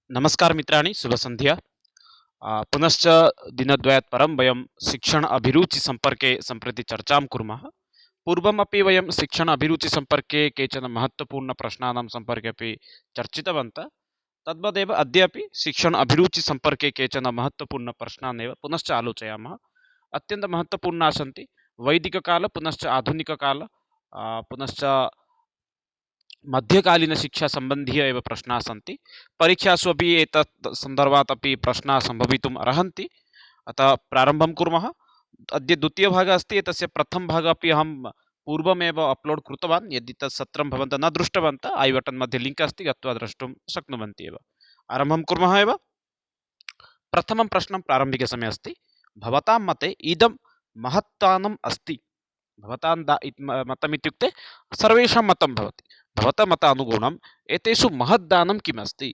नमस्कार मित्राणि शुभसन्ध्या। पुनश्च दिनद्वयात् परं वयं शिक्षण अभिरुचिसम्पर्के सम्प्रति चर्चां कुर्मः। पूर्वमपि वयं शिक्षण अभिरुचिसम्पर्के केचन महत्त्वपूर्णप्रश्नानां सम्पर्के अपि चर्चितवन्तः। तद्वदेव अद्यापि शिक्षण अभिरुचिसम्पर्के केचन महत्त्वपूर्णप्रश्नानेव पुनश्च आलोचयामः। अत्यन्तमहत्त्वपूर्णाः सन्ति। वैदिककाल पुनश्च आधुनिककाल पुनश्च मध्यकालीनशिक्षासम्बन्धीय एव प्रश्नाः सन्ति। परीक्षासु अपि एतत् सन्दर्भात् अपि प्रश्नाः सम्भवितुम् अर्हन्ति। अतः प्रारम्भं कुर्मः। अद्य द्वितीयभागः अस्ति। एतस्य प्रथमभागः अपि अहं पूर्वमेव अप्लोड् कृतवान्। यदि तत् सत्रं भवन्तः न दृष्टवन्तः, ऐ बटन् मध्ये लिङ्क् अस्ति, गत्वा द्रष्टुं शक्नुवन्ति एव। आरम्भं कुर्मः एव। प्रथमं प्रश्नं प्रारम्भिकसमये अस्ति। भवतां मते इदं महत्तानम् अस्ति। भवतां मतम् इत्युक्ते सर्वेषां मतं भवति। भवतः मतानुगुणम् एतेषु महद्दानं किम् अस्ति?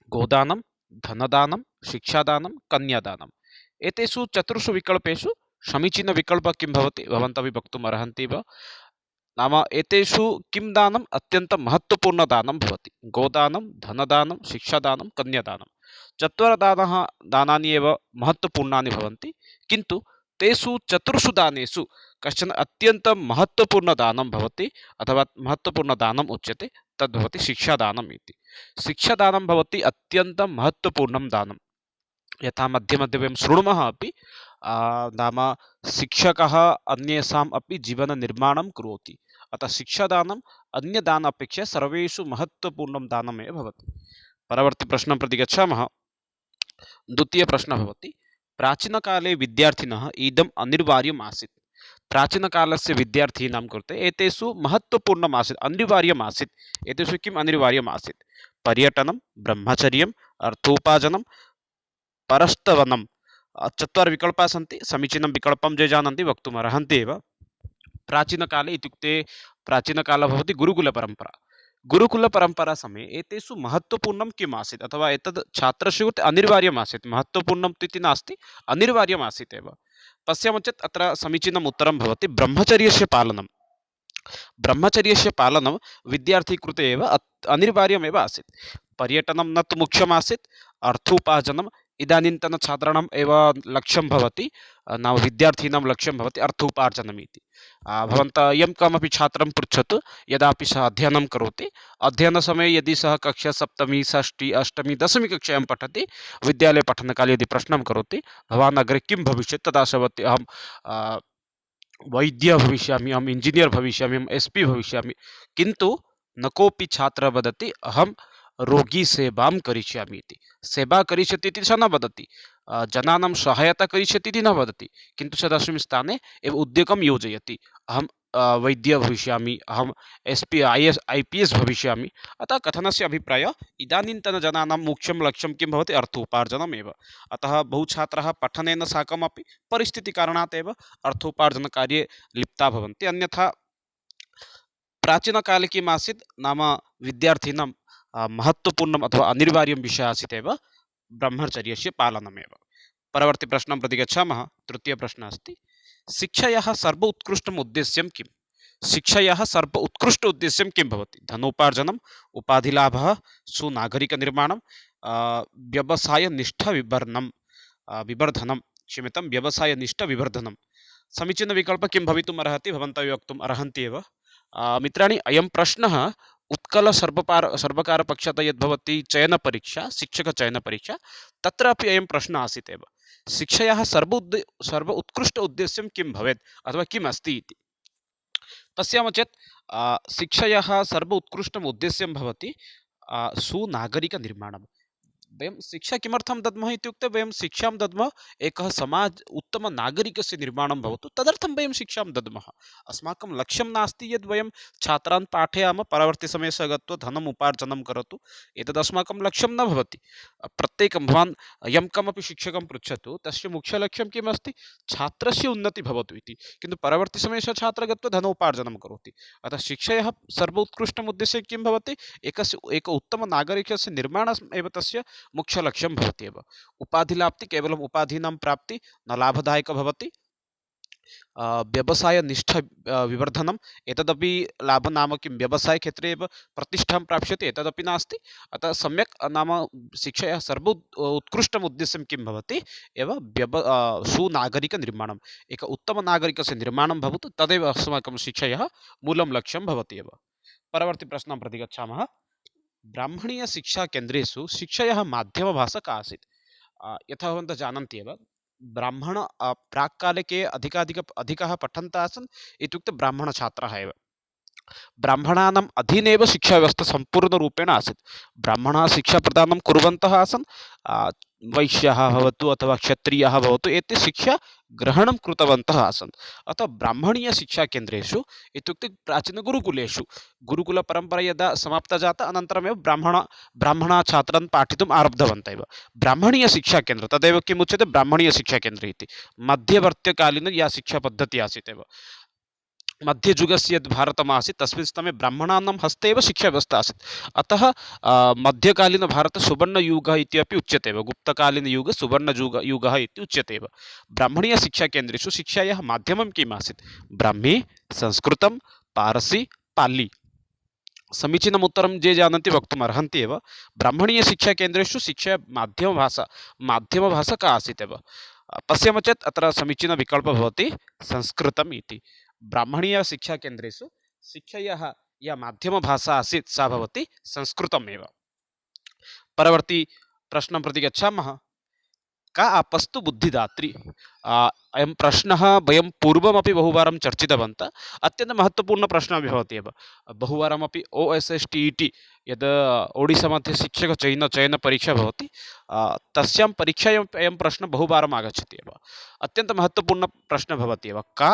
गोदानं, धनदानं, शिक्षादानं, कन्यादानम्। एतेषु चतुर्षु विकल्पेषु समीचीनविकल्पः किं भवति? भवन्तः अपि वक्तुम् अर्हन्ति वा? नाम एतेषु किं दानम् अत्यन्तं महत्त्वपूर्णदानं भवति? गोदानं, धनदानं, शिक्षादानं, कन्यादानं। दानानि एव महत्त्वपूर्णानि भवन्ति, किन्तु तेषु चतुर्षु दानेषु कश्चन अत्यन्तं महत्त्वपूर्णदानं भवति अथवा महत्त्वपूर्णदानम् उच्यते, तद् भवति शिक्षादानम् इति। शिक्षादानं भवति अत्यन्तं महत्त्वपूर्णं दानं। यथा मध्ये मध्ये वयं शृणुमः अपि, नाम शिक्षकः अन्येषाम् अपि जीवननिर्माणं करोति। अतः शिक्षादानम् अन्यदान अपेक्षया सर्वेषु महत्त्वपूर्णं दानमेव भवति। परवर्तिप्रश्नं प्रति गच्छामः। द्वितीयप्रश्नः भवति, प्राचीनकाले विद्यार्थिनः इदम् अनिवार्यम् आसीत्। प्राचीनकालस्य विद्यार्थीनां कृते एतेषु महत्त्वपूर्णम् आसीत्, अनिवार्यम् आसीत्। एतेषु किम् अनिवार्यम् आसीत्? पर्यटनं, ब्रह्मचर्यम्, अर्थोपार्जनं, परस्तवनं। चत्वारि विकल्पाः सन्ति। समीचीनं विकल्पं ये जानन्ति वक्तुम् अर्हन्ति एव। प्राचीनकाले इत्युक्ते प्राचीनकालः भवति गुरुकुलपरम्परा। गुरुकुलपरम्परासमये एतेषु महत्त्वपूर्णं किम् आसीत् अथवा एतद् छात्रस्य कृते अनिवार्यम् आसीत्। महत्त्वपूर्णम् इति नास्ति, अनिवार्यम् आसीत् एव। पश्यामः चेत् अत्र समीचीनम् उत्तरं भवति ब्रह्मचर्यस्य पालनं। ब्रह्मचर्यस्य पालनं विद्यार्थी कृते एव अनिवार्यमेव आसीत्। पर्यटनं न तु मुख्यमासीत्, अर्थोपार्जनम् इदानीन्तन छात्राणाम् एव लक्ष्यं भवति, नाम विद्यार्थीनां लक्ष्यं भवति अर्थोपार्जनम् इति। भवन्तः यं कमपि छात्रं पृच्छतु, यदापि सः अध्ययनं करोति, अध्ययनसमये यदि सः कक्षा सप्तमी, षष्ठी, अष्टमी, दशमी कक्षायां पठति, विद्यालयपठनकाले यदि प्रश्नं करोति, भवान् अग्रे किं भविष्यति, तदा सः वदति अहं वैद्यः भविष्यामि, अहम् इञ्जिनियर् भविष्यामि, अहम् एस्पि भविष्यामि। किन्तु न कोऽपि छात्रः वदति अहं रोगीसेवां करिष्यामि इति। सेवा करिष्यति इति सः न वदति, जनानां सहायता करिष्यति इति न वदति, किन्तु सः तस्मिन् स्थाने एव उद्योगं योजयति। अहं वैद्यः भविष्यामि, अहम् एस्पि IS IPS भविष्यामि। अतः कथनस्य अभिप्रायः, इदानीन्तनजनानां मुख्यं लक्ष्यं किं भवति? अर्थोपार्जनमेव। अतः बहुछात्राः पठनेन साकमपि परिस्थितिकारणात् एव अर्थोपार्जनकार्ये लिप्ताः भवन्ति। अन्यथा प्राचीनकाले किम् आसीत्? नाम विद्यार्थिनां महत्त्वपूर्णम् अथवा अनिवार्यं विषयः आसीत् एव ब्रह्मचर्यस्य पालनमेव। परवर्ति प्रश्नं प्रति गच्छामः। तृतीयप्रश्नः अस्ति, शिक्षायाः सर्व उत्कृष्टम् उद्देश्यं किम्? शिक्षायाः सर्व उत्कृष्ट उद्देश्यं किं भवति? धनोपार्जनम्, उपाधिलाभः, सुनागरिकनिर्माणं, व्यवसायनिष्ठविवर्धनं, विवर्धनं, क्षम्यतां, व्यवसायनिष्ठविवर्धनं। समीचीनविकल्पः किं भवितुम् अर्हति? भवन्तः वक्तुम् अर्हन्ति एव। मित्राणि, अयं प्रश्नः सर्वकारपक्षतः यद्भवति चयनपरीक्षा, शिक्षकचयनपरीक्षा, तत्रापि अयं प्रश्नः आसीत् एव। शिक्षायाः सर्व उत्कृष्ट उद्देश्यं किं भवेत् अथवा किम् अस्ति इति पश्यामः चेत्, शिक्षायाः सर्व उत्कृष्टम् उद्देश्यं भवति सुनागरिकनिर्माणं। वयं शिक्षा किमर्थं दद्मः इत्युक्ते, वयं शिक्षां दद्मः एकः समाज उत्तमनागरिकस्य निर्माणं भवतु, तदर्थं वयं शिक्षां दद्मः। अस्माकं लक्ष्यं नास्ति यद् वयं छात्रान् पाठयामः, परवर्तिसमये सः गत्वा धनम् उपार्जनं करोतु, एतद् अस्माकं लक्ष्यं न भवति। प्रत्येकं भवान् यं कमपि शिक्षकं पृच्छतु, तस्य मुख्यलक्ष्यं किम् अस्ति? छात्रस्य उन्नतिः भवतु इति। किन्तु परवर्तिसमये सः छात्रः गत्वा धनोपार्जनं करोति। अतः शिक्षायाः सर्वोत्कृष्टम् उद्देश्यं किं भवति? एक उत्तमनागरिकस्य निर्माणम् एव तस्य मुख्यलक्ष्यं भवति एव। उपाधिलाप्ति केवलम् उपाधीनां प्राप्ति न लाभदायकः भवति। व्यवसायनिष्ठ विवर्धनम् एतदपि लाभः नाम किं व्यवसायक्षेत्रे एव प्रतिष्ठां प्राप्स्यते एतदपि नास्ति। अतः सम्यक् नाम शिक्षायाः उत्कृष्टम् उद्देश्यं किं भवति एव सुनागरिकनिर्माणम् एक उत्तमनागरिकस्य निर्माणं भवतु तदेव अस्माकं शिक्षायाः मूलं लक्ष्यं भवति एव। परवर्ती प्रश्नं प्रति गच्छामः। ब्राह्मणीयशिक्षाकेन्द्रेषु शिक्षायाः माध्यमभाषा का आसीत्? यथा भवन्तः जानन्ति एव ब्राह्मण प्राक्काले के अधिकाः पठन्तः आसन् इत्युक्ते ब्राह्मणछात्राः एव। ब्राह्मणानाम् अधीने एव शिक्षाव्यवस्था सम्पूर्णरूपेण आसीत्। ब्राह्मणाः शिक्षाप्रदानं कुर्वन्तः आसन्। वैश्याः भवतु अथवा क्षत्रियाः भवतु एते शिक्षा ग्रहणं कृतवन्तः आसन्। अतः ब्राह्मणीयशिक्षाकेन्द्रेषु इत्युक्ते प्राचीनगुरुकुलेषु गुरुकुलपरम्परा यदा समाप्ता जाता अनन्तरमेव ब्राह्मणाः छात्रान् पाठितुम् आरब्धवन्तः एव। ब्राह्मणीयशिक्षाकेन्द्रं तदेव किमुच्यते ब्राह्मणीयशिक्षाकेन्द्रम् इति। मध्यवर्त्यकालीन या शिक्षापद्धतिः आसीत् एव। मध्ययुगस्य यद् भारतम् आसीत् तस्मिन् समये ब्राह्मणानां हस्ते एव शिक्षाव्यवस्था आसीत्। अतः मध्यकालीनभारते सुवर्णयुगः इति अपि उच्यते एव। गुप्तकालीनयुगः सुवर्णयुगः इति उच्यते एव। ब्राह्मणीयशिक्षाकेन्द्रेषु शिक्षायाः माध्यमं किम् आसीत्? ब्राह्मी, संस्कृतं, पारसी, पाली। समीचीनम् उत्तरं ये जानन्ति वक्तुम् अर्हन्ति एव। ब्राह्मणीयशिक्षाकेन्द्रेषु शिक्षा माध्यमभाषा का आसीत् एव? पश्यामः चेत् अत्र समीचीनविकल्पः भवति संस्कृतम् इति। ब्राह्मणीयशिक्षाकेन्द्रेषु शिक्षायाः या माध्यमभाषा आसीत् सा भवति संस्कृतमेव। परवर्ती प्रश्नं प्रति गच्छामः। का आपस्तु बुद्धिदात्री? अयं प्रश्नः वयं पूर्वमपि बहुवारं चर्चितवन्तः। अत्यन्तं महत्त्वपूर्णप्रश्नः भवति एव। बहुवारमपि OSSTET यद् ओडिसा मध्ये शिक्षकचयनपरीक्षा भवति तस्यां परीक्षायाम् अयं प्रश्नः बहुवारम् आगच्छति एव। अत्यन्तं महत्त्वपूर्णप्रश्नः भवति एव। का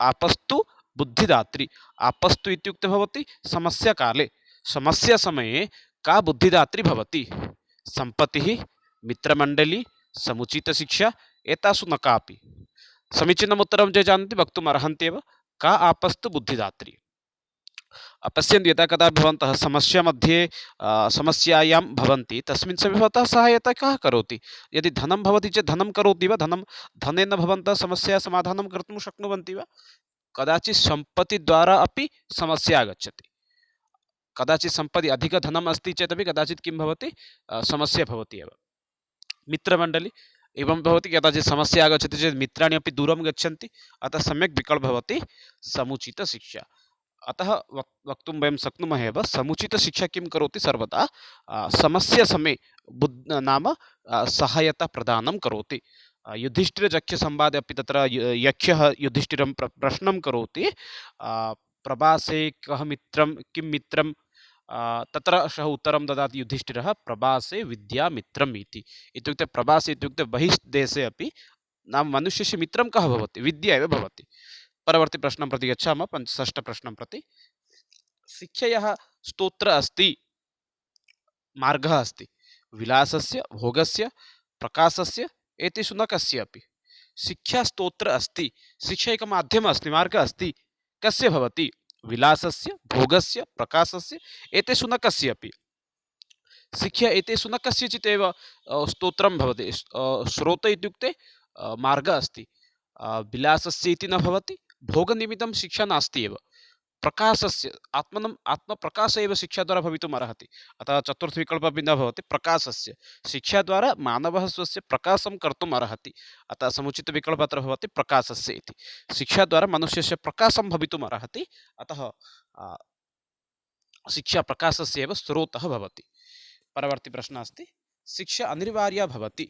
आपस्तु बुद्धिदात्री? आपस्तु इत्युक्ते भवति समस्याकाले समस्यासमये का बुद्धिदात्री भवति? सम्पत्तिः, मित्रमण्डली, समुचितशिक्षा एतासु न कापि। समीचीनम् उत्तरं ये जानन्ति वक्तुम् अर्हन्ति एव। का आपस्तु बुद्धिदात्री? पश्यन्तु यदा कदा भवन्तः समस्यायां भवन्ति तस्मिन् समये भवतः सहायता कः करोति? यदि धनं भवति चेत् धनं करोति वा? धनेन भवन्तः समस्यायाः समाधानं कर्तुं शक्नुवन्ति वा? कदाचित् सम्पत्तिद्वारा अपि समस्या आगच्छति। कदाचित् सम्पत्ति अधिकधनम् अस्ति चेदपि कदाचित् किं भवति समस्या भवति एव। मित्रमण्डली एवं भवति। कदाचित् समस्या आगच्छति चेत् मित्राणि अपि दूरं गच्छन्ति। अतः सम्यक् विकल्पः भवति समुचितशिक्षा। अतः वक्तुं वयं शक्नुमः एव समुचितशिक्षा किं करोति सर्वदा समस्यासमये नाम सहायता प्रदानं करोति। युधिष्ठिरजक्षसंवादे अपि तत्र यक्षः युधिष्ठिरं प्रश्नं करोति प्रवासे कः मित्रं किं मित्रं तत्र सः उत्तरं ददाति युधिष्ठिरः प्रवासे विद्यामित्रम् इति। इत्युक्ते प्रवासे इत्युक्ते बहिर्देशे अपि नाम मनुष्यस्य मित्रं कः भवति? विद्या एव भवति। परवर्ती प्रश्नं प्रति गच्छामः। षष्ठप्रश्नं प्रति। शिक्षायाः स्तोत्रम् अस्ति, मार्गः अस्ति विलासस्य, भोगस्य, प्रकाशस्य एतेषु न कस्यापि। शिक्षास्तोत्रम् अस्ति, शिक्षा एकं माध्यमम् अस्ति, मार्गः अस्ति, कस्य भवति? विलासस्य, भोगस्य, प्रकाशस्य एतेषु न कस्यापि। शिक्षा एतेषु न कस्यचित् एव स्तोत्रं भवति। स्रोत इत्युक्ते मार्गः अस्ति। विलासस्य इति न भवति। भोगनिमित्तं शिक्षा नास्ति एव। प्रकाशस्य आत्मप्रकाशः एव शिक्षाद्वारा भवितुम् अर्हति। अतः चतुर्थविकल्पः अपि न भवति। प्रकाशस्य शिक्षाद्वारा मानवः स्वस्य प्रकाशं कर्तुम् अर्हति। अतः समुचितविकल्पः अत्र भवति प्रकाशस्य इति। शिक्षाद्वारा मनुष्यस्य प्रकाशं भवितुम् अर्हति। अतः शिक्षा प्रकाशस्य एव स्रोतः भवति। परवर्ती प्रश्नः अस्ति। शिक्षा अनिवार्या भवति।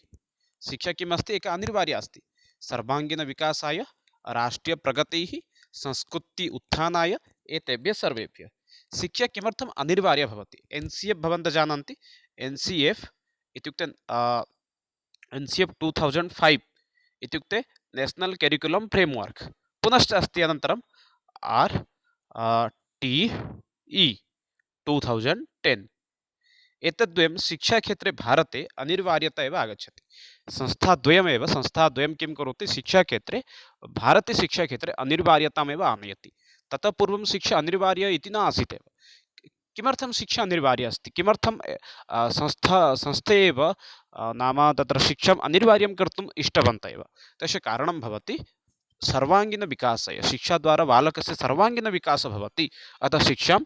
शिक्षा किम् अस्ति? एका अनिवार्या अस्ति सर्वाङ्गीनविकासाय, राष्ट्रीयप्रगतिः, संस्कृति उत्थानाय एतेभ्यः सर्वेभ्यः। शिक्षा किमर्थम् अनिवार्या भवति? NCF भवन्तः जानन्ति। NCF इत्युक्ते NCF 2005 इत्युक्ते नेशनल करिकुलम फ्रेमवर्क। पुनश्च अस्ति अनन्तरं RTE 2010। एतद्वयं शिक्षाक्षेत्रे भारते अनिवार्यता एव आगच्छति। संस्थाद्वयं किं करोति? शिक्षाक्षेत्रे भारते शिक्षाक्षेत्रे अनिवार्यतामेव आनयति। ततः पूर्वं शिक्षा अनिवार्या इति न आसीत् एव। किमर्थं शिक्षा अनिवार्या अस्ति? किमर्थं संस्थे एव नाम तत्र शिक्षाम् अनिवार्यं कर्तुम् इष्टवन्तः एव? तस्य कारणं भवति सर्वाङ्गीनविकासाय शिक्षाद्वारा बालकस्य सर्वाङ्गीनविकासः भवति। अतः शिक्षां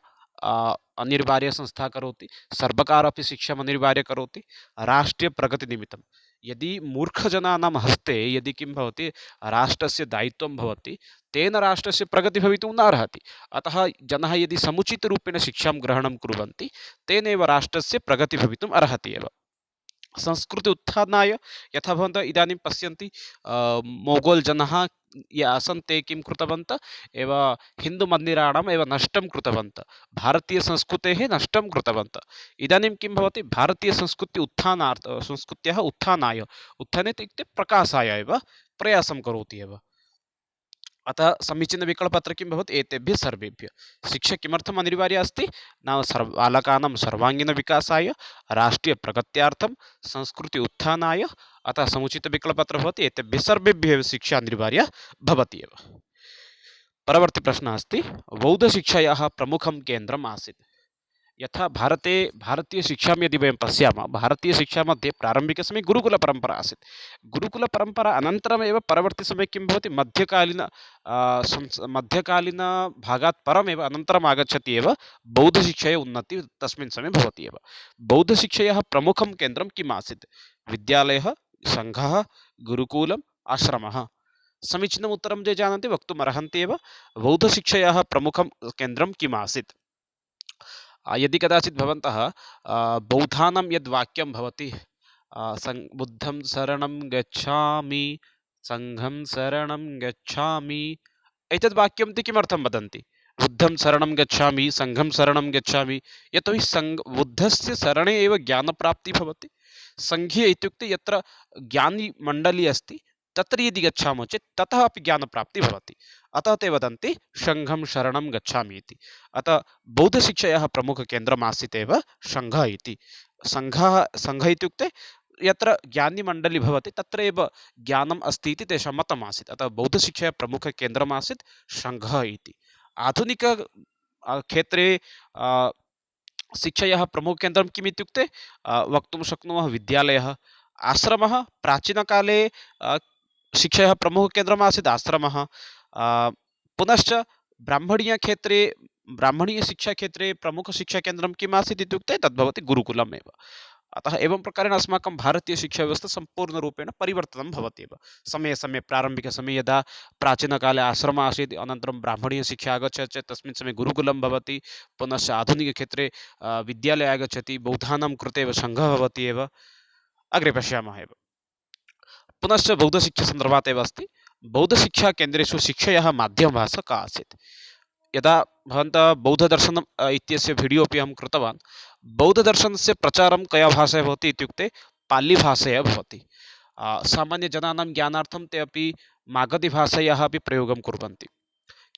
अनिवार्यसंस्था करोति, सर्वकारः अपि शिक्षाम् अनिवार्य करोति राष्ट्रीयप्रगतिनिमित्तं। यदि मूर्खजनानां हस्ते यदि किं भवति राष्ट्रस्य दायित्वं भवति, तेन राष्ट्रस्य प्रगतिः भवितुं न अर्हति। अतः जनाः यदि समुचितरूपेण शिक्षां ग्रहणं कुर्वन्ति, तेनैव राष्ट्रस्य प्रगतिः भवितुम् अर्हति एव। संस्कृति उत्थानाय यथा भवन्तः इदानीं पश्यन्ति मोगोल् जनाः ये आसन् ते किं कृतवन्तः एव हिन्दुमन्दिराणाम् एव नष्टं कृतवन्तः, भारतीयसंस्कृतेः नष्टं कृतवन्तः। इदानीं किं भवति भारतीयसंस्कृति संस्कृत्याः उत्थानाय, उत्थाने इत्युक्ते प्रकाशाय एव प्रयासं करोति एव। अतः समीचीनविकल्पः अत्र किं भवति एतेभ्यः सर्वेभ्यः शिक्षा किमर्थम् अनिवार्या अस्ति नाम बालकानां सर्वाङ्गीनविकासाय राष्ट्रीयप्रगत्यार्थं संस्कृति उत्थानाय। अतः समुचितविकल्पः अत्र भवति एतेभ्यः सर्वेभ्यः शिक्षा अनिवार्या भवति एव। परवर्ती प्रश्नः अस्ति बौद्धशिक्षायाः प्रमुखं केन्द्रम् आसीत्। यथा भारते भारतीयशिक्षां यदि वयं पश्यामः भारतीयशिक्षामध्ये प्रारम्भिकसमये गुरुकुलपरम्परा आसीत्। गुरुकुलपरम्परा अनन्तरमेव परवर्तिसमये किं भवति मध्यकालीनभागात् परमेव अनन्तरम् आगच्छति एव बौद्धशिक्षायाः उन्नतिः तस्मिन् समये भवति एव। बौद्धशिक्षायाः प्रमुखं केन्द्रं किम् आसीत् विद्यालयः, सङ्घः, गुरुकुलम्, आश्रमः। समीचीनम् उत्तरं ये जानन्ति वक्तुम् अर्हन्ति एव। बौद्धशिक्षायाः प्रमुखं केन्द्रं किम् आसीत् यदि कदाचित् भवन्तः बौद्धानां यद् वाक्यं भवति बुद्धं शरणं गच्छामि सङ्घं शरणं गच्छामि, एतद् वाक्यं ते किमर्थं वदन्ति बुद्धं शरणं गच्छामि सङ्घं शरणं गच्छामि यतोहि बुद्धस्य शरणे एव ज्ञानप्राप्तिः भवति। सङ्घीय इत्युक्ते यत्र ज्ञानिमण्डली अस्ति तत्र यदि गच्छामः चेत् ततः अपि ज्ञानप्राप्तिः भवति। अतः ते वदन्ति सङ्घं शरणं गच्छामि इति। अतः बौद्धशिक्षायाः प्रमुखकेन्द्रम् आसीत् एव सङ्घः इति। सङ्घः इत्युक्ते यत्र ज्ञानिमण्डली भवति तत्र एव ज्ञानम् अस्ति इति तेषां मतम् आसीत्। अतः बौद्धशिक्षायाः प्रमुखकेन्द्रम् आसीत् सङ्घः इति। आधुनिक क्षेत्रे शिक्षायाः प्रमुखकेन्द्रं किम् इत्युक्ते वक्तुं शक्नुमः विद्यालयः, आश्रमः। प्राचीनकाले शिक्षायाः प्रमुखकेन्द्रम् आसीत् आश्रमः। पुनश्च ब्राह्मणीयक्षेत्रे ब्राह्मणीयशिक्षाक्षेत्रे प्रमुखशिक्षाकेन्द्रं किम् आसीत् इत्युक्ते तद्भवति गुरुकुलम् एव। अतः एवं प्रकारेण अस्माकं भारतीयशिक्षाव्यवस्था सम्पूर्णरूपेण परिवर्तनं भवति एव। समये समये प्रारम्भिकसमये यदा प्राचीनकाले आश्रमः आसीत् अनन्तरं ब्राह्मणीयशिक्षा आगच्छति चेत् तस्मिन् समये गुरुकुलं भवति। पुनश्च आधुनिकक्षेत्रे विद्यालयः आगच्छति, बौद्धानां कृते एव सङ्घः भवति एव। अग्रे पश्यामः एव। पुनश्च बौद्धशिक्षासन्दर्भात् एव अस्ति बौद्धशिक्षाकेन्द्रेषु शिक्षायाः माध्यमभाषा का आसीत्। यदा भवन्तः बौद्धदर्शनम् इत्यस्य वीडियो अपि अहं कृतवान्। बौद्धदर्शनस्य प्रचारं कया भाषया भवति इत्युक्ते पालिभाषया भवति। सामान्यजनानां ज्ञानार्थं ते अपि मागधीभाषायाः अपि प्रयोगं कुर्वन्ति,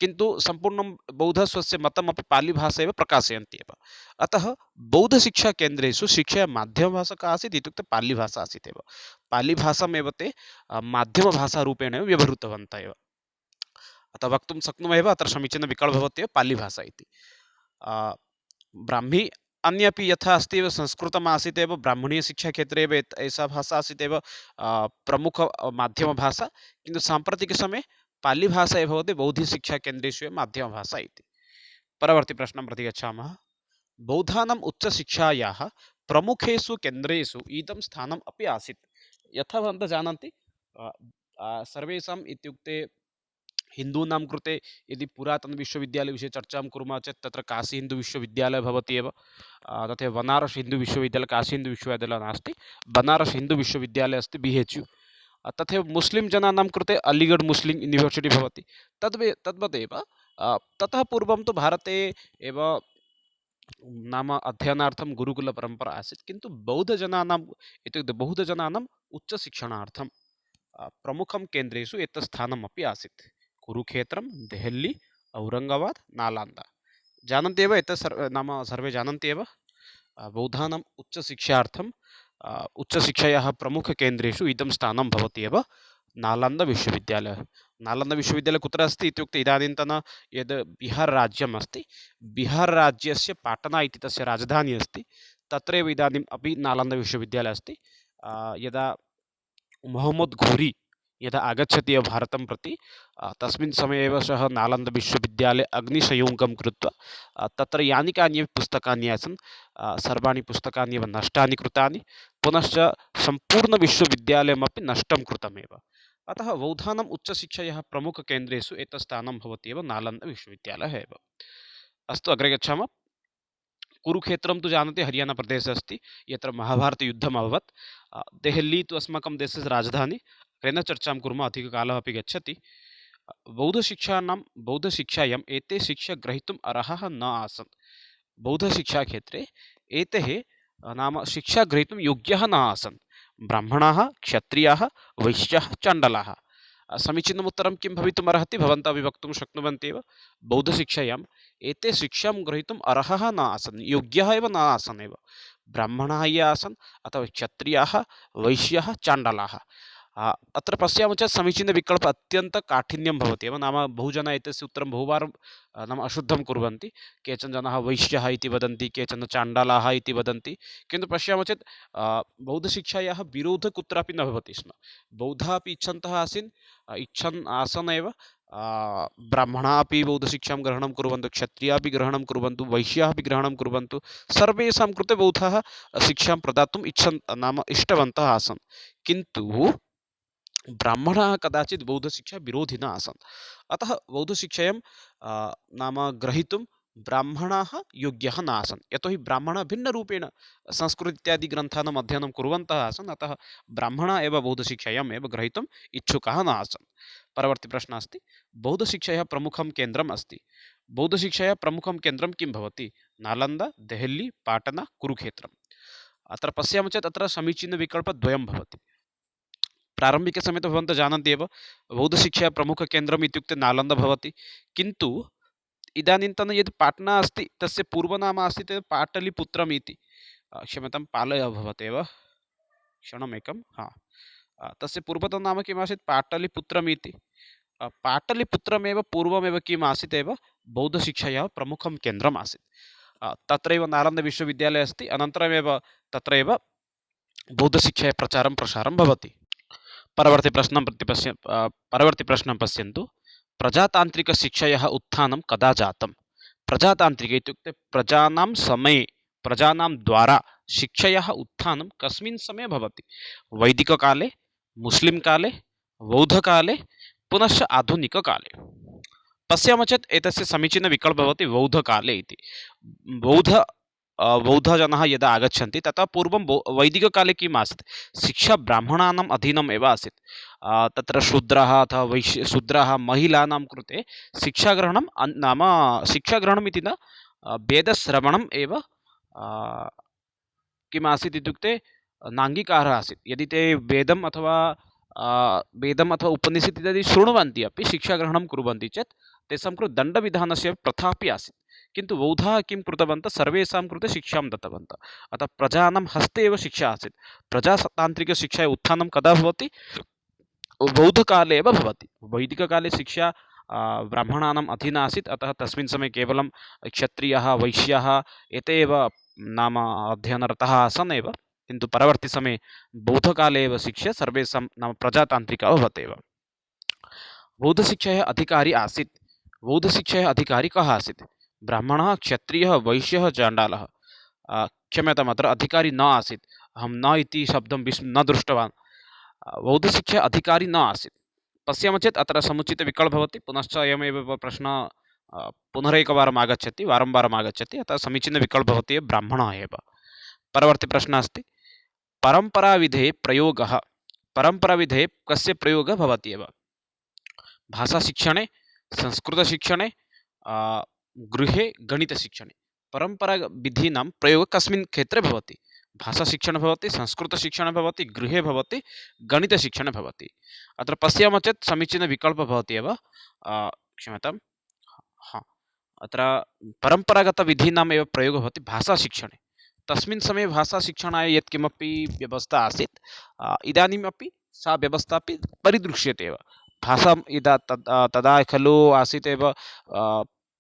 किन्तु सम्पूर्णं बौद्धः स्वस्य मतमपि पालिभाषा एव प्रकाशयन्ति एव। अतः बौद्धशिक्षाकेन्द्रेषु शिक्षायाः माध्यमभाषा का आसीत् इत्युक्ते पालिभाषा आसीत् एव। पालिभाषामेव ते माध्यमभाषारूपेण एव व्यवहृतवन्तः एव। अतः वक्तुं शक्नुमः एव अत्र समीचीनविकल्पः भवति एव पालिभाषा इति। ब्राह्मी अन्यपि यथा अस्ति एव संस्कृतम् आसीत् एव ब्राह्मणीयशिक्षाक्षेत्रे एव एषा भाषा आसीत् एव प्रमुख माध्यमभाषा, किन्तु साम्प्रतिकसमये पालिभाषा एव भवति बौद्धशिक्षाकेन्द्रेषु माध्यमभाषा इति। परवर्ती प्रश्नं प्रति गच्छामः। बौद्धानाम् उच्चशिक्षायाः प्रमुखेषु केन्द्रेषु इदं स्थानम् अपि आसीत्। यथा भवन्तः जानन्ति सर्वेषाम् इत्युक्ते हिन्दूनां कृते यदि पुरातनविश्वविद्यालयविषये चर्चां कुर्मः चेत् तत्र काशीहिन्दुविश्वविद्यालयः भवति एव। तथैव बनारस् हिन्दुविश्वविद्यालयः, काशीहिन्दुविश्वविद्यालयः नास्ति, बनारस् हिन्दुविश्वविद्यालयः अस्ति BHU। तथैव मुस्लिं जनानां कृते अलीगढ़ मुस्लिं यूनिवर्सिटि भवति। तद्वदेव ततः पूर्वं तु भारते एव नाम अध्ययनार्थं गुरुकुलपरम्परा आसीत्, किन्तु बौद्धजनानाम् इत्युक्ते बौद्धजनानाम् उच्चशिक्षणार्थं प्रमुखं केन्द्रेषु एतत् स्थानमपि आसीत्। कुरुक्षेत्रं, देहल्ली, औरङ्गाबाद्, नालन्दा। जानन्ति एव एतत् नाम सर्वे जानन्ति एव बौद्धानाम् उच्चशिक्षार्थं उच्चशिक्षायाः प्रमुखकेन्द्रेषु इदं स्थानं भवति एव नालन्दाविश्वविद्यालयः। नालन्दाविश्वविद्यालयः कुत्र अस्ति इत्युक्ते इदानीन्तन यद् बिहार् राज्यम् अस्ति, बिहार् राज्यस्य पाटना इति तस्य राजधानी अस्ति, तत्रैव इदानीम् अपि नालन्दाविश्वविद्यालयः अस्ति। यदा मोहम्मद् घोरी यदा आगच्छति एव भारतं प्रति तस्मिन् समये एव सः नालन्दाविश्वविद्यालये अग्निसंयोगं कृत्वा तत्र यानि कानि अपि पुस्तकानि आसन् सर्वाणि पुस्तकानि एव नष्टानि कृतानि, पुनश्च सम्पूर्णविश्वविद्यालयमपि नष्टं कृतमेव। अतः बौद्धानाम् उच्चशिक्षायाः प्रमुखकेन्द्रेषु एतत् स्थानं भवति एव नालन्दाविश्वविद्यालयः एव। अस्तु, अग्रे गच्छामः। कुरुक्षेत्रं तु जानते हरियाणाप्रदेशे अस्ति, यत्र महाभारतयुद्धम् अभवत्। देहल्ली तु अस्माकं देशस्य राजधानी। अग्रे चर्चां कुर्मः, अधिककालः अपि गच्छति। बौद्धशिक्षायाम् एते शिक्षा ग्रहीतुम् अर्हाः न आसन्। बौद्धशिक्षाक्षेत्रे एते नाम शिक्षा ग्रहीतुं योग्याः न आसन्। ब्राह्मणाः, क्षत्रियाः, वैश्याः, चाण्डालाः। समीचीनम् उत्तरं किं भवितुम् अर्हति, भवन्तः अपि वक्तुं शक्नुवन्ति एव। बौद्धशिक्षायाम् एते शिक्षां ग्रहीतुम् अर्हाः न आसन्, योग्याः एव न आसन् एव। ब्राह्मणाः ये आसन् अथवा क्षत्रियाः, वैश्याः, चाण्डालाः। अत्र पश्यामः चेत् समीचीनविकल्पः अत्यन्तकाठिन्यं भवति एव। नाम बहुजनाः एतस्य उत्तरं बहुवारं नाम अशुद्धं कुर्वन्ति। केचन जनाः वैश्याः इति वदन्ति, केचन चाण्डालाः इति वदन्ति। किन्तु पश्यामः चेत् बौद्धशिक्षायाः विरोधः कुत्रापि न भवति स्म। बौद्धाः अपि इच्छन् आसन् एव। ब्राह्मणाः अपि बौद्धशिक्षां ग्रहणं कुर्वन्तु, क्षत्रियाः अपि ग्रहणं कुर्वन्तु, वैश्याः अपि ग्रहणं कुर्वन्तु। सर्वेषां कृते बौद्धाः शिक्षां प्रदातुम् इष्टवन्तः आसन्। किन्तु ब्राह्मणाः कदाचित् बौद्धशिक्षा विरोधिनः आसन्। अतः बौद्धशिक्षायां नाम ग्रहीतुं ब्राह्मणाः योग्याः न आसन्। यतोहि ब्राह्मणाः भिन्नरूपेण संस्कृत इत्यादि ग्रन्थानाम् अध्ययनं कुर्वन्तः आसन्। अतः ब्राह्मणाः एव बौद्धशिक्षायाम् एव ग्रहीतुम् इच्छुकाः न आसन्। परवर्ती प्रश्नः अस्ति, बौद्धशिक्षायाः प्रमुखं केन्द्रम् अस्ति। बौद्धशिक्षायाः प्रमुखं केन्द्रं किं भवति? नालन्दा, देहल्ली, पाटना, कुरुक्षेत्रम्। अत्र पश्यामः चेत् अत्र समीचीनविकल्पद्वयं भवति। प्रारम्भिकसमये तु भवन्तः जानन्ति एव, बौद्धशिक्षायाः प्रमुखकेन्द्रम् इत्युक्ते नालन्दा भवति। किन्तु इदानीन्तन यद् पाट्ना अस्ति तस्य पूर्वनाम आसीत् पाटलिपुत्रम् इति। क्षम्यतां, पालय अभवत् एव, क्षणमेकं। तस्य पूर्वतननाम किमासीत्? पाटलिपुत्रम् इति। पाटलिपुत्रमेव पूर्वमेव किम् आसीत् एव, बौद्धशिक्षायाः प्रमुखं केन्द्रम् आसीत्। तत्रैव नालन्दाविश्वविद्यालयः अस्ति, अनन्तरमेव तत्रैव बौद्धशिक्षायाः प्रचारं प्रसारं भवति। परवर्ती प्रश्नं पश्यन्तु। प्रजातान्त्रिकशिक्षायाः उत्थानं कदा जातं? प्रजातान्त्रिक इत्युक्ते प्रजानां समये, प्रजानां द्वारा शिक्षायाः उत्थानं कस्मिन् समये भवति? वैदिककाले, मुस्लिं काले, बौद्धकाले, पुनश्च आधुनिककाले। पश्यामः चेत् एतस्य समीचीनविकल्पः भवति बौद्धकाले इति। बौद्धजनाः यदा आगच्छन्ति ततः पूर्वं वैदिककाले किम् आसीत्? शिक्षा ब्राह्मणानाम् अधीनम् एव आसीत्। तत्र शूद्राः अथवा शूद्राः, महिलानां कृते शिक्षाग्रहणं नाम शिक्षाग्रहणम् इति न, वेदश्रवणम् एव किम् आसीत् इत्युक्ते नाङ्गीकारः आसीत्। यदि ते वेदम् अथवा उपनिषत् इत्यादि शृण्वन्ति अपि शिक्षाग्रहणं कुर्वन्ति चेत् तेषां कृते दण्डविधानस्य प्रथा अपि आसीत्। किन्तु बौद्धाः किं कृतवन्तः? सर्वेषां कृते शिक्षां दत्तवन्तः। अतः प्रजानां हस्ते एव शिक्षा आसीत्। प्रजातान्त्रिकशिक्षायाः उत्थानं कदा भवति? बौद्धकाले एव भवति। वैदिककाले शिक्षा ब्राह्मणानाम् अधीना आसीत्। अतः तस्मिन् समये केवलं क्षत्रियाः, वैश्याः एते एव नाम अध्ययनरताः आसन् एव। किन्तु परवर्ती समये बौद्धकाले एव शिक्षा सर्वेषां नाम प्रजातान्त्रिका अभवत् एव। बौद्धशिक्षायाः अधिकारी आसीत्। बौद्धशिक्षायाः अधिकारी कः आसीत्? ब्राह्मणः, क्षत्रियः, वैश्यः, चाण्डालः। क्षम्यताम्, अत्र अधिकारी न आसीत्। अहं न इति शब्दं न दृष्टवान्। बौद्धशिक्षा अधिकारी न आसीत्। पश्यामः चेत् अत्र समुचितविकल्पः भवति। पुनश्च अयमेव प्रश्नः पुनरेकवारम् आगच्छति, वारं आगच्छति। अतः समीचीनविकल्पः भवति ब्राह्मणः एव। परवर्ती प्रश्नः अस्ति, परम्पराविधेः प्रयोगः। परम्पराविधेः कस्य प्रयोगः भवति एव? भाषाशिक्षणे, संस्कृतशिक्षणे, गृहे, गणितशिक्षणे। परम्पराविधीनां प्रयोगः कस्मिन् क्षेत्रे भवति? भाषाशिक्षणे भवति, संस्कृतशिक्षणे भवति, गृहे भवति, गणितशिक्षणे भवति। अत्र पश्यामः चेत् समीचीनविकल्पः भवति एव। क्षम्यताम्, अत्र परम्परागतविधीनाम् एव प्रयोगः भवति भाषाशिक्षणे। तस्मिन् समये भाषाशिक्षणाय यत्किमपि व्यवस्था आसीत्, इदानीमपि सा व्यवस्था अपि परिदृश्यते एव। भाषां तदा खलु आसीत् एव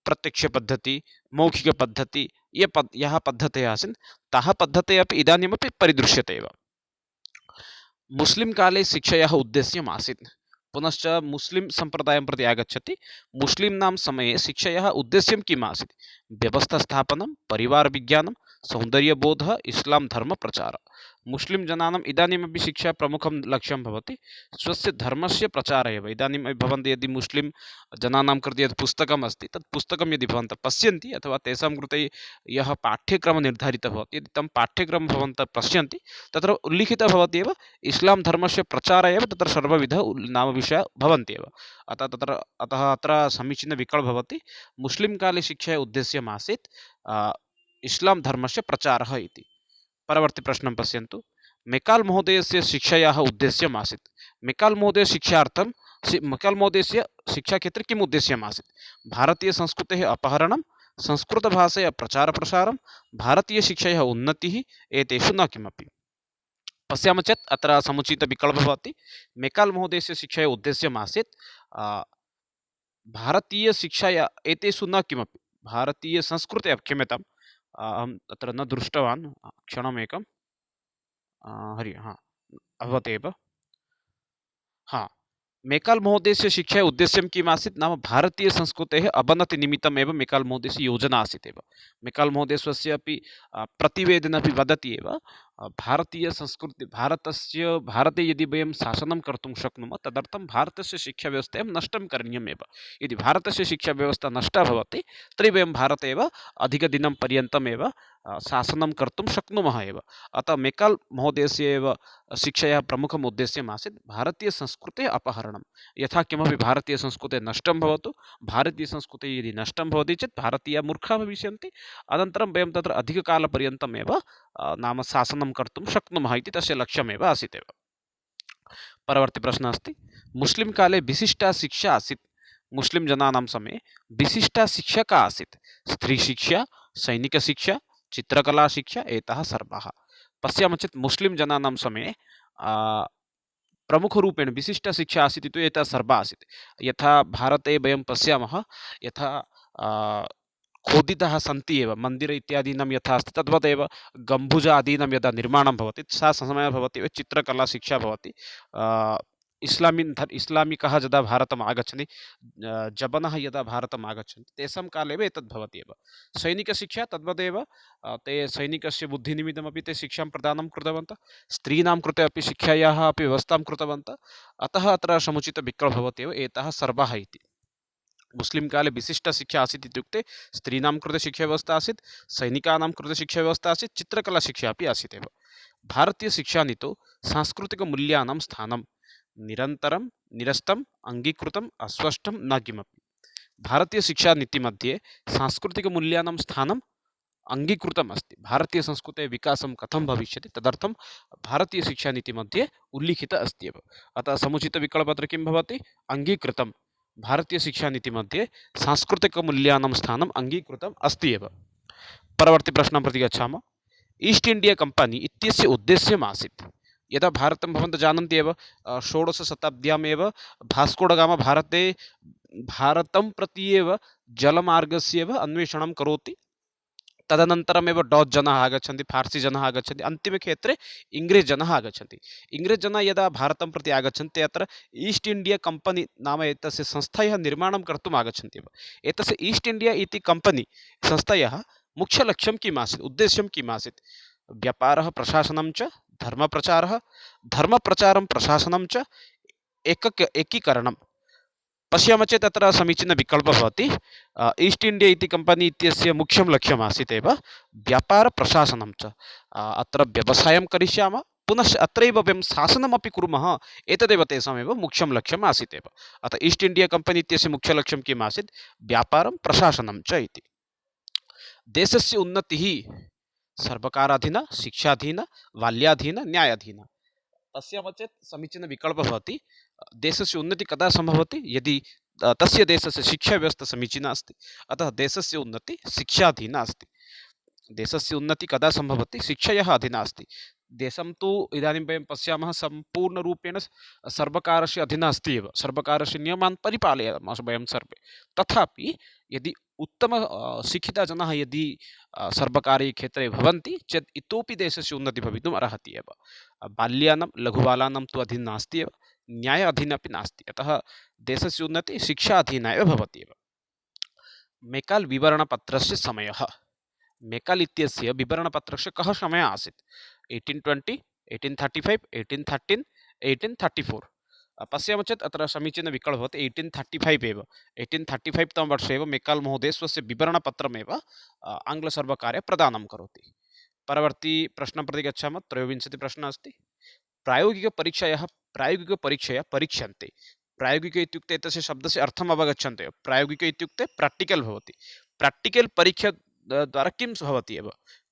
प्रत्यक्षपद्धतिः, मौखिकपद्धतिः, याः पद्धतयः आसन् ताः पद्धतयः अपि इदानीमपि परिदृश्यते एव। मुस्लिं काले शिक्षायाः उद्देश्यम् आसीत्। पुनश्च मुस्लिं सम्प्रदायं प्रति आगच्छति। मुस्लिम्नां समये शिक्षायाः उद्देश्यं किम् आसीत्? व्यवस्थास्थापनं, परिवारविज्ञानं, सौन्दर्यबोधः, इस्लां धर्मप्रचारः। मुस्लिं जनानाम् इदानीमपि शिक्षा प्रमुखं लक्ष्यं भवति, स्वस्य धर्मस्य प्रचारः एव। इदानीं भवन्ति यदि मुस्लिं जनानां कृते यत् पुस्तकम् अस्ति, तत् पुस्तकं यदि भवन्तः पश्यन्ति अथवा तेषां कृते यः पाठ्यक्रमः निर्धारितः भवति, यदि तं पाठ्यक्रमं भवन्तः पश्यन्ति, तत्र उल्लिखितः भवति एव इस्लां धर्मस्य प्रचारः एव तत्र सर्वविधः नाम विषयाः भवन्ति एव। अतः अत्र समीचीनविकल्पः भवति मुस्लिं काले शिक्षायाः उद्देश्यम् आसीत् इस्लां धर्मस्य प्रचारः इति। परवर्ती प्रश्नं पश्यन्तु। मेकाल् महोदयस्य शिक्षायाः उद्देश्यम् आसीत्। मेकाल् महोदय शिक्षार्थं मेकाल् महोदयस्य शिक्षाक्षेत्रे किम् उद्देश्यम् आसीत्? भारतीयसंस्कृतेः अपहरणं, संस्कृतभाषया प्रचारप्रसारं, भारतीयशिक्षायाः उन्नतिः, एतेषु न किमपि। पश्यामः चेत् अत्र समुचितविकल्पः भवति। मेकाल् महोदयस्य शिक्षायाः उद्देश्यम् आसीत् भारतीयशिक्षाया एतेषु न किमपि। भारतीयसंस्कृते क्षम्यताम्, अहम् अत्र न दृष्टवान्, क्षणमेकं। अभवत् एव। मेकाल् महोदयस्य शिक्षायाः उद्देश्यं किम् आसीत् नाम भारतीयसंस्कृतेः अवनतिनिमित्तमेव मेकाल् महोदयस्य योजना आसीत् एव। मेकाल् महोदय स्वस्य अपि प्रतिवेदनेऽपि वदति एव भारते यदि वयं शासनं कर्तुं शक्नुमः, तदर्थं भारतस्य शिक्षाव्यवस्थायां नष्टं करणीयमेव। यदि भारतस्य शिक्षाव्यवस्था नष्टा भवति तर्हि वयं भारते एव अधिकदिनं पर्यन्तमेव शासनं कर्तुं शक्नुमः एव। अतः मेकाल् महोदयस्य एव शिक्षायाः प्रमुखम् उद्देश्यम् आसीत् भारतीयसंस्कृतेः अपहरणं। यथा किमपि भारतीयसंस्कृतेः नष्टं भवतु, भारतीयसंस्कृतिः यदि नष्टं भवति चेत् भारतीयाः मूर्खाः भविष्यन्ति, अनन्तरं वयं तत्र अधिककालपर्यन्तमेव नाम शासनं कर्तुं शक्नुमः इति तस्य लक्ष्यमेव आसीत् एव। परवर्ती प्रश्नः अस्ति, मुस्लिं काले विशिष्टा शिक्षा आसीत्। मुस्लिं जनानां समये विशिष्टा शिक्षा का आसीत्? स्त्रीशिक्षा, सैनिकशिक्षा, चित्रकलाशिक्षा, एताः सर्वाः। पश्यामः चेत् मुस्लिं जनानां समये प्रमुखरूपेण विशिष्टा शिक्षा आसीत् इति एताः सर्वा आसीत्। यथा भारते वयं पश्यामः, यथा खोदिताः सन्ति एव मन्दिर इत्यादीनां यथा अस्ति तद्वदेव गम्बुजादीनां यदा निर्माणं भवति सा समयः भवति एव चित्रकलाशिक्षा भवति। इस्लामिकः यदा भारतम् आगच्छन्ति, जबनः यदा भारतम् आगच्छन्ति, तेषां काले एव एतद् भवति एव। सैनिकशिक्षा तद्वदेव, ते सैनिकस्य बुद्धिनिमित्तमपि ते शिक्षां प्रदानं कृतवन्तः, स्त्रीणां कृते अपि शिक्षायाः अपि व्यवस्थां कृतवन्तः। अतः अत्र समुचितविकल्पः भवति एव एताः सर्वाः इति। मुस्लिं काले विशिष्टा शिक्षा आसीत् इत्युक्ते स्त्रीणां कृते शिक्षाव्यवस्था आसीत्, सैनिकानां कृते शिक्षाव्यवस्था आसीत्, चित्रकलाशिक्षा अपि आसीत् एव। भारतीयशिक्षानीतौ सांस्कृतिकमूल्यानां स्थानं निरन्तरं निरस्तम् अङ्गीकृतम् अस्पष्टं न किमपि। भारतीयशिक्षानीतिमध्ये सांस्कृतिकमूल्यानां स्थानम् अङ्गीकृतम् अस्ति। भारतीयसंस्कृतेः विकासं कथं भविष्यति तदर्थं भारतीयशिक्षानीतिमध्ये उल्लिखितः अस्ति एव। अतः समुचितविकल्पः अत्र किं भवति? अङ्गीकृतं। भारतीयशिक्षानीतिमध्ये सांस्कृतिकमूल्यानां स्थानम् अङ्गीकृतम् अस्ति एव। परवर्ती प्रश्नं प्रति गच्छामः। ईस्ट् इण्डिया कम्पनी इत्यस्य उद्देश्यम् आसीत्। यदा भारतं भवन्तः जानन्ति एव, षोडशशताब्द्यामेव भास्कोडगामा भारतं प्रति एव जलमार्गस्य एव अन्वेषणं करोति। तदनन्तरमेव डच् जनाः आगच्छन्ति, फार्सी जनाः आगच्छन्ति, अन्तिमक्षेत्रे इङ्ग्रेज् जनाः आगच्छन्ति। इङ्ग्रेज् जनाः यदा भारतं प्रति आगच्छन्ति अत्र ईस्ट् इण्डिया कम्पनी नाम एतस्य संस्थायाः निर्माणं कर्तुम् आगच्छन्ति एव। एतस्य ईस्ट् इण्डिया इति कम्पनी संस्थायाः मुख्यलक्ष्यं किम् आसीत्, उद्देश्यं किम् आसीत्? व्यापारः, प्रशासनं च, धर्मप्रचारः, धर्मप्रचारं प्रशासनं च, एकीकरणं। पश्यामः चेत् अत्र समीचीनविकल्पः भवति। ईस्ट् इण्डिया इति कम्पनी इत्यस्य मुख्यं लक्ष्यम् आसीत् एव व्यापारप्रशासनं च। अत्र व्यवसायं करिष्यामः, पुनश्च अत्रैव वयं शासनमपि कुर्मः, एतदेव तेषामेव मुख्यं लक्ष्यम् आसीत् एव। अतः ईस्ट् इण्डिया कम्पनी इत्यस्य मुख्यलक्ष्यं किम् आसीत्? व्यापारं प्रशासनं च इति। देशस्य उन्नतिः सर्वकाराधीना, शिक्षाधीना, बाल्याधीना, न्यायाधीना। पश्यामः चेत् समीचीनविकल्पः भवति। देशस्य उन्नतिः कदा सम्भवति? यदि तस्य देशस्य शिक्षाव्यवस्था समीचीना अस्ति। अतः देशस्य उन्नतिः शिक्षाधीना अस्ति। देशस्य उन्नतिः कदा सम्भवति? शिक्षायाः अधीना अस्ति। देशं तु इदानीं वयं पश्यामः सम्पूर्णरूपेण सर्वकारस्य अधीना अस्ति एव, सर्वकारस्य नियमान् परिपालयामः वयं सर्वे। तथापि यदि उत्तम शिक्षिताः जनाः यदि सर्वकारीयक्षेत्रे भवन्ति चेत् इतोपि देशस्य उन्नतिः भवितुम् अर्हति एव। बाल्यानां, लघुबालानां तु अधीनं नास्ति एव, न्याय अधीन अपि नास्ति। अतः देशस्य उन्नतिः शिक्षा अधीना एव भवति एव। मेकाल् विवरणपत्रस्य समयः। मेकाल् इत्यस्य विवरणपत्रस्य कः समयः आसीत्? 1820, 1835, 1813, 1834। पश्यामः चेत् अत्र समीचीनविकल्पः भवति 1835 एव। 1835 तमे वर्षे एव मेकाल् महोदय स्वस्य विवरणपत्रमेव आङ्ग्लसर्वकारे प्रदानं करोति। परवर्ती प्रश्नं प्रति गच्छामः। 23 प्रश्नः अस्ति। प्रायोगिकपरीक्षया परीक्ष्यन्ते। प्रायोगिक इत्युक्ते तस्य शब्दस्य अर्थम् अवगच्छन्ते। प्रायोगिक इत्युक्ते प्राक्टिकल् भवति। प्राक्टिकल् परीक्षा द्वारा किं भवति एव?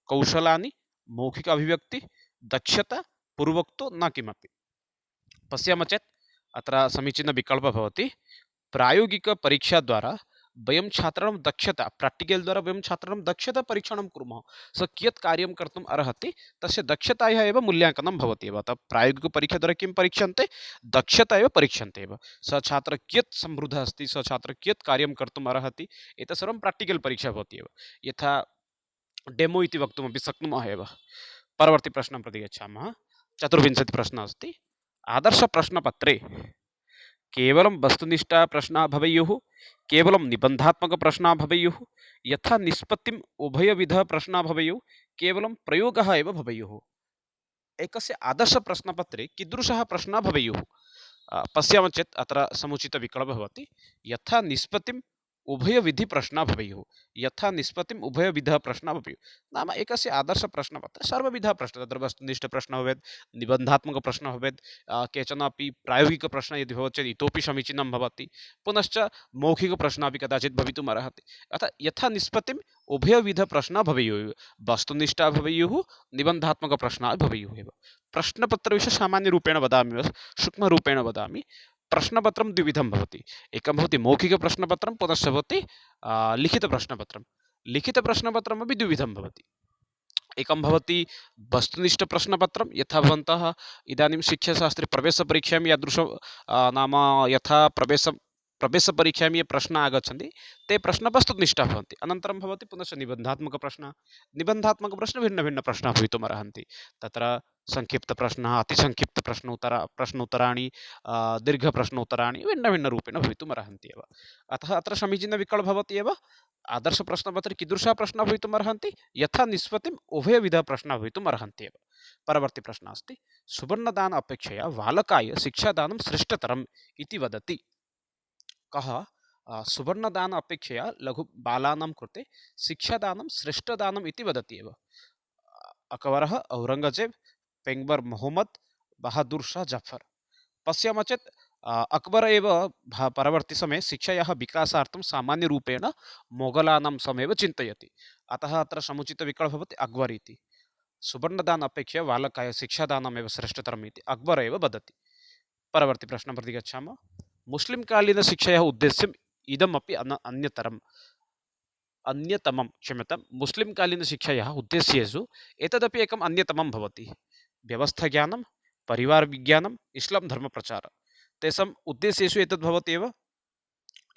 कौशलानि, मौखिक अभिव्यक्ति, दक्षता, पूर्वोक्तो न किमपि। पश्यामः चेत् अत्र समीचीनविकल्पः भवति। प्रायोगिकपरीक्षा द्वारा वयं छात्राणां दक्षता, प्राक्टिकल् द्वारा वयं छात्राणां दक्षता परीक्षणं कुर्मः। सः कियत् कार्यं कर्तुम् अर्हति तस्य दक्षतायाः एव मूल्याङ्कनं भवति एव। अतः प्रायोगिकपरीक्षा द्वारा किं परीक्ष्यन्ते? दक्षता एव परीक्ष्यन्ते एव। सः छात्रः कियत् समृद्धः अस्ति, सः छात्रः कियत् कार्यं कर्तुम् अर्हति, एतत् सर्वं प्राक्टिकल् परीक्षा भवति एव। यथा डेमो इति वक्तुमपि शक्नुमः एव। परवर्ती प्रश्नं प्रति गच्छामः। 24 प्रश्नः अस्ति। आदर्शप्रश्नपत्रे केवलं वस्तुनिष्ठा प्रश्नाः भवेयुः, केवलं निबन्धात्मकप्रश्नाः भवेयुः, यथा निष्पत्तिम् उभयविधः प्रश्नाः भवेयुः, केवलं प्रयोगः एव भवेयुः। एकस्य आदर्शप्रश्नपत्रे कीदृशः प्रश्नाः भवेयुः? पश्यामः चेत् अत्र समुचितविकल्पः भवति। यथा निष्पत्तिम् उभयविधिप्रश्नाः भवेयुः। यथा निष्पत्तिम् उभयविधः प्रश्नाः भवेयुः नाम एकस्य आदर्शप्रश्नपत्रे सर्वविधः प्रश्नः, तत्र वस्तुनिष्ठप्रश्नः भवेत्, निबन्धात्मकप्रश्नः भवेत्, केचन अपि प्रायोगिकप्रश्नः यदि भवति चेत् इतोपि समीचीनं भवति। पुनश्च मौखिकप्रश्नः अपि कदाचित् भवितुम् अर्हति। अतः यथा निष्पत्तिम् उभयविधप्रश्नाः भवेयुः, वस्तुनिष्ठा भवेयुः, निबन्धात्मकप्रश्नाः भवेयुः एव। प्रश्नपत्रविषये सामान्यरूपेण वदामि वा सूक्ष्मरूपेण वदामि। प्रश्नपत्रं द्विविधं भवति। एकं भवति मौखिकप्रश्नपत्रं, पुनश्च भवति लिखितप्रश्नपत्रं। लिखितप्रश्नपत्रमपि द्विविधं भवति। एकं भवति वस्तुनिष्ठप्रश्नपत्रं, यथा भवन्तः इदानीं शिक्षाशास्त्रे प्रवेशपरीक्षायां यादृशं नाम यथा प्रवेशपरीक्षायां ये प्रश्नाः आगच्छन्ति ते प्रश्नाः वस्तुनिष्ठाः भवन्ति। अनन्तरं भवति पुनश्च निबन्धात्मकप्रश्नः। निबन्धात्मकप्रश्ने भिन्नभिन्नप्रश्नाः भवितुम् अर्हन्ति। तत्र संक्षिप्तप्रश्नः, प्रश्नोत्तराणि, दीर्घप्रश्नोत्तराणि भिन्नभिन्नरूपेण भवितुम् अर्हन्ति एव। अतः अत्र समीचीनविकल्पः भवति एव। आदर्शप्रश्नपत्रे कीदृशाः प्रश्नाः भवितुम् अर्हन्ति? यथा निष्पत्तिम् उभयविधः प्रश्नाः भवितुम् अर्हन्ति एव। परवर्ती प्रश्नः अस्ति। सुवर्णदान अपेक्षया बालकाय शिक्षादानं श्रेष्ठतरम् इति वदति कः? सुवर्णदान अपेक्षया लघु बालानां कृते शिक्षादानं श्रेष्ठदानम् इति वदति एव। अकबरः, औरङ्गजेब, पेङ्गबर् मोहम्मद, बहादुर शाह जफर। पश्यामः चेत् अकबर एव परवर्ती समये शिक्षायाः विकासार्थं सामान्यरूपेण मोगलानां समयेव चिन्तयति। अतः अत्र समुचितविकल्पः भवति अक्बर् इति। सुवर्णदान अपेक्षया बालकाय शिक्षादानमेव श्रेष्ठतरम् इति अक्बर् एव वदति। परवर्ती प्रश्नं प्रति गच्छामः। मुस्लिं कालीनशिक्षायाः उद्देश्यम् इदमपि अन्यतमं क्षम्यतां। मुस्लिं कालीनशिक्षायाः उद्देश्येषु एतदपि एकम् अन्यतमं भवति। व्यवस्थाज्ञानं, परिवारविज्ञानम्, इस्लां धर्मप्रचारः। तेषाम् उद्देश्येषु एतद् भवति एव।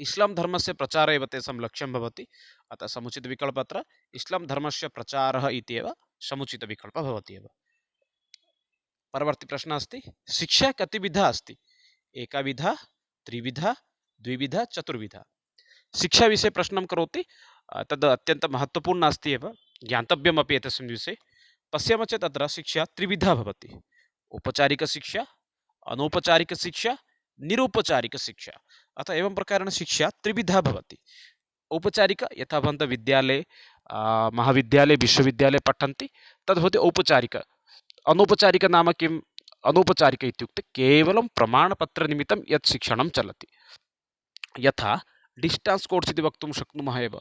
इस्लां धर्मस्य प्रचारः एव तेषां लक्ष्यं भवति। अतः समुचितविकल्पः अत्र इस्लां धर्मस्य प्रचारः इति एव समुचितविकल्पः भवति एव। परवर्ती प्रश्नः अस्ति। शिक्षा कतिविधा अस्ति? एकविधा, त्रिविधा, द्विविधा, चतुर्विधा। शिक्षाविषये प्रश्नं करोति। तद् अत्यन्तं महत्त्वपूर्णम् अस्ति एव, ज्ञातव्यमपि एतस्मिन् विषये। पश्यामः चेत् अत्र शिक्षा त्रिविधा भवति। औपचारिकशिक्षा, अनौपचारिकशिक्षा, निरौपचारिकशिक्षा। अतः एवं प्रकारेण शिक्षा त्रिविधा भवति। औपचारिक यथा भवन्तः विद्यालये, महाविद्यालये, विश्वविद्यालये पठन्ति तद् भवति औपचारिक। अनौपचारिक नाम किम्? अनौपचारिक इत्युक्ते केवलं प्रमाणपत्रनिमित्तं यत् शिक्षणं चलति। यथा डिस्टेन्स् कोर्स् इति वक्तुं शक्नुमः एव।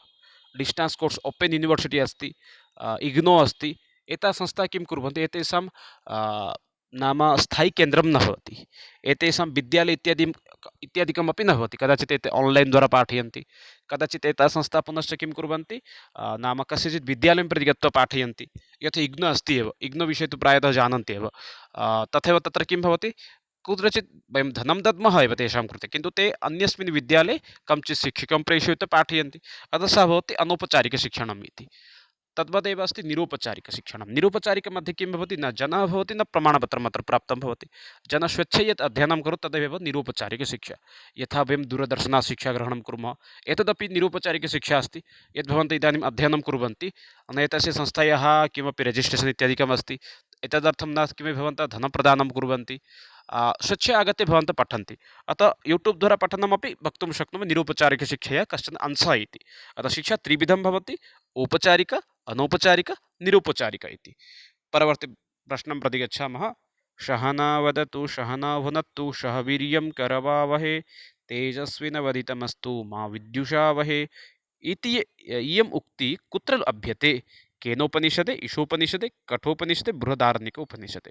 डिस्टेन्स् कोर्स् ओपेन् यूनिवर्सिटी अस्ति, इग्नो अस्ति। एताः संस्थाः किं कुर्वन्ति? एतेषां नाम स्थायीकेन्द्रं न भवति। एतेषां विद्यालय इत्यादिकमपि न भवति। कदाचित् एते आन्लैन् द्वारा पाठयन्ति, कदाचित् एताः संस्थाः पुनश्च किं कुर्वन्ति नाम कस्यचित् विद्यालयं प्रति गत्वा पाठयन्ति। यथा इग्नो अस्ति एव, इग्नो विषये तु प्रायतः जानन्ति एव। तथैव तत्र किं भवति, कुत्रचित् वयं धनं दद्मः एव तेषां कृते, किन्तु ते अन्यस्मिन् विद्यालये कञ्चित् शिक्षकं प्रेषयित्वा पाठयन्ति। अतः सः भवति अनौपचारिकशिक्षणम् इति। तद्वदेव अस्ति निरुपचारिकशिक्षणं। निरुपचारिकमध्ये किं भवति, न जनः भवति न प्रमाणपत्रम् अत्र प्राप्तं भवति। जनः स्वेच्छया यत् अध्ययनं करोति तदेव निरुपचारिकशिक्षा। यथा वयं दूरदर्शनात् शिक्षाग्रहणं कुर्मः, एतदपि निरुपचारिकशिक्षा अस्ति। यद् भवन्तः इदानीम् अध्ययनं कुर्वन्ति, एतस्य संस्थायाः किमपि रेजिस्ट्रेशन् इत्यादिकम् अस्ति, एतदर्थं न किमपि भवन्तः धनप्रदानं कुर्वन्ति, स्वेच्छया आगत्य भवन्तः पठन्ति। अतः यूट्यूब् द्वारा पठनमपि वक्तुं शक्नुमः निरुपचारिकशिक्षया कश्चन अंशः इति। अतः शिक्षा त्रिविधं भवति, औपचारिक, अनौपचारिक, निरुपचारिक इति। परवर्ति प्रश्नं प्रति गच्छामः। सहना वदतु सहना भुनक्तु सह वीर्यं करवावहे तेजस्विनवधितमस्तु मा विद्युषावहे इति इयम् उक्ति कुत्र लभ्यते? केनोपनिषदे, ईशोपनिषदे, कठोपनिषदे, बृहदारण्यके उपनिषदे।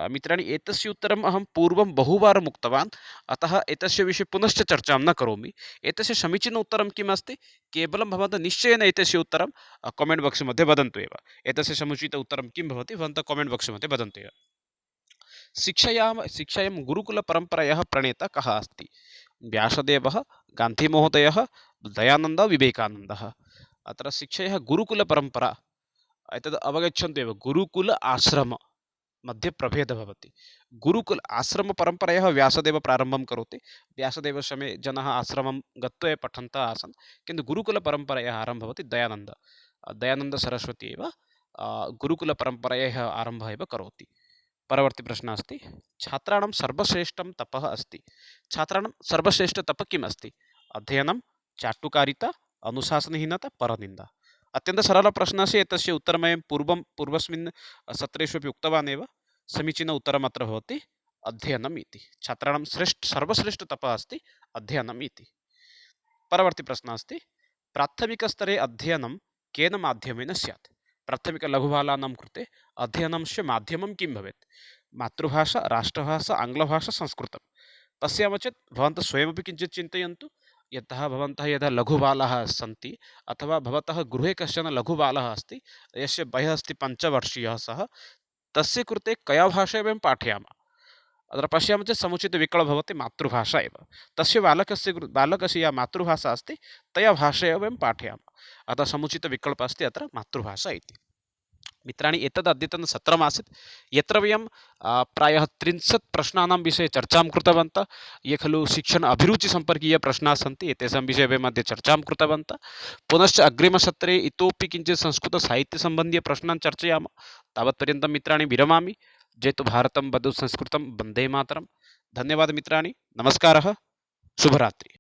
मित्राणि, एतस्य उत्तरम् अहं पूर्वं बहुवारम् उक्तवान्, अतः एतस्य विषये पुनश्च चर्चां न करोमि। एतस्य समीचीनं उत्तरं किम् अस्ति, केवलं भवन्तः निश्चयेन एतस्य उत्तरं कामेण्ट् बाक्स् मध्ये वदन्तु एव। एतस्य समुचित उत्तरं किं भवति, भवन्तः कामेण्ट् बाक्स् मध्ये वदन्तु एव। शिक्षायां गुरुकुलपरम्परायाः प्रणेता कः अस्ति? व्यासदेवः, गान्धीमहोदयः, दयानन्दः, विवेकानन्दः। अत्र शिक्षायाः गुरुकुलपरम्परा एतद् अवगच्छन्तु एव। गुरुकुल आश्रम मध्ये प्रभेदः भवति। गुरुकुल आश्रमपरम्परायाः व्यासदेवः प्रारम्भं करोति। व्यासदेवसमये जनाः आश्रमं गत्वा एव पठन्तः आसन्, किन्तु गुरुकुलपरम्परायाः आरम्भः भवति दयानन्दसरस्वती एव गुरुकुलपरम्परायाः आरम्भः एव करोति। परवर्ती प्रश्नः अस्ति, छात्राणां सर्वश्रेष्ठं तपः अस्ति। छात्राणां सर्वश्रेष्ठतपः किम् अस्ति? अध्ययनं, चाटुकारिता, अनुशासनहीनता, परनिन्दा। अत्यन्तसरलः प्रश्नः अस्ति। एतस्य उत्तरमयं पूर्वस्मिन् सत्रेषु अपि उक्तवान् एव। समीचीनं उत्तरम् अत्र भवति अध्ययनम् इति। छात्राणां सर्वश्रेष्ठतपः अस्ति अध्ययनम् इति। परवर्ती प्रश्नः अस्ति, प्राथमिकस्तरे अध्ययनं केन माध्यमेन स्यात्? प्राथमिकलघुबालानां कृते अध्ययनस्य माध्यमं किं भवेत्? मातृभाषा, राष्ट्रभाषा, आङ्ग्लभाषा, संस्कृतं। पश्यामः चेत् भवन्तः स्वयमपि किञ्चित् चिन्तयन्तु। यतः भवन्तः यदा लघुबालाः सन्ति, अथवा भवतः गृहे कश्चन लघुबालः अस्ति, यस्य वयः अस्ति 5 वर्षीयः, सः तस्य कृते कया भाषा वयं पाठयामः? अत्र पश्यामः चेत् समुचितविकल्पः भवति मातृभाषा एव। तस्य बालकस्य या मातृभाषा अस्ति, तया भाषया एव वयं पाठयामः। अतः समुचितविकल्पः अस्ति अत्र मातृभाषा इति। मित्राणि, एतद् अद्यतनसत्रमासीत्, यत्र वयं प्रायः 30 प्रश्नानां विषये चर्चां कृतवन्तः। ये खलु शिक्षण अभिरुचिसम्पर्कीयप्रश्नाः सन्ति, एतेषां विषये वयम् अद्य चर्चां कृतवन्तः। पुनश्च अग्रिमसत्रे इतोपि किञ्चित् संस्कृतसाहित्यसम्बन्धीयप्रश्नान् चर्चयामः। तावत्पर्यन्तं मित्राणि विरमामि। जयतु भारतं, वदतु संस्कृतं, वन्दे मातरम्। धन्यवादः मित्राणि, नमस्कारः, शुभरात्रिः।